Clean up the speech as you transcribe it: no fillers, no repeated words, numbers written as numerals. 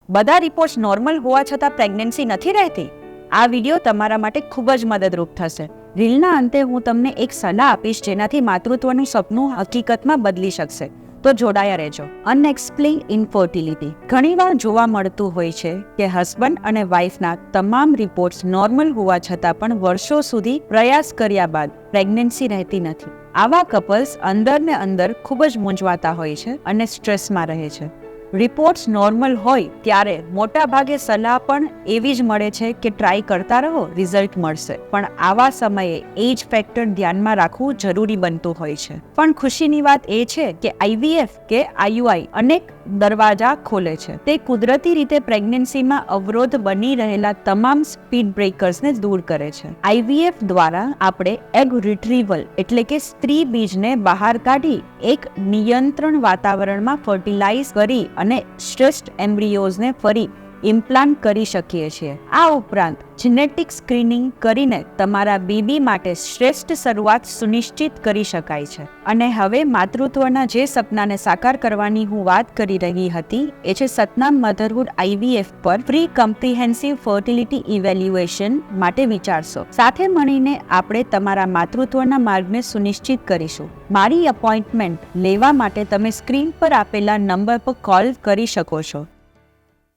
બધા reports normal હોવા છતાં પ્રેગ્નન્સી નથી રહેતી? આ વિડીયો તમારા માટે ખૂબ જ મદદરૂપ થશે. રીલના અંતે હું તમને એક સલાહ આપીશ જેનાથી માતૃત્વનું સપનું હકીકતમાં બદલી શકશે. તો જોડાયા રહેજો. અનએક્સપ્લેઇન ઇન્ફર્ટિલિટી ઘણીવાર જોવા મળતું હોય છે કે હસબન્ડ અને વાઇફના તમામ રિપોર્ટ્સ નોર્મલ હોવા છતાં પણ વર્ષો સુધી પ્રયાસ કર્યા બાદ પ્રેગ્નન્સી રહેતી નથી. આવા કપલ્સ અંદર ને અંદર ખૂબ જ મૂંઝવાતા હોય છે અને સ્ટ્રેસમાં રહે છે. રિપોર્ટ્સ નોર્મલ હોય ત્યારે મોટા ભાગે સલાહ પણ એવી જ મળે છે કે ટ્રાય કરતા રહો, રિઝલ્ટ મળશે. પણ આવા સમયે એજ ફેક્ટર ધ્યાનમાં રાખવું જરૂરી બનતું હોય છે. પણ ખુશીની વાત એ છે કે આઈવીએફ કે આઈયુઆઈ અનેક દરવાજા ખોલે છે. તે કુદરતી રીતે પ્રેગ્નન્સીમાં અવરોધ બની રહેલા તમામ સ્પીડ બ્રેકર્સને દૂર કરે છે. આઈવીએફ દ્વારા આપણે એગ રિટ્રીવલ એટલે કે સ્ત્રી બીજને બહાર કાઢી એક નિયંત્રણ વાતાવરણમાં ફર્ટિલાઇઝ કરી અને શ્રેષ્ઠ એમ્બ્રિયોઝને ફરી ઇમ્પ્લાન્ટ કરી શકીએ છીએ. આ ઉપરાંત જેનેટિક સ્ક્રીનિંગ કરીને તમારા બેબી માટે શ્રેષ્ઠ શરૂઆત સુનિશ્ચિત કરી શકાય છે. અને હવે માતૃત્વના જે સપનાને સાકાર કરવાની હું વાત કરી રહી હતી એ છે સતનામ મધરહુડ આઈવીએફ પર ફ્રી કોમ્પ્રિહેન્સિવ ફર્ટિલિટી ઇવેલ્યુએશન માટે વિચારશો. સાથે મળીને આપણે તમારા માતૃત્વના માર્ગને સુનિશ્ચિત કરીશું. મારી અપોઇન્ટમેન્ટ લેવા માટે તમે સ્ક્રીન પર આપેલા નંબર પર કોલ કરી શકો છો.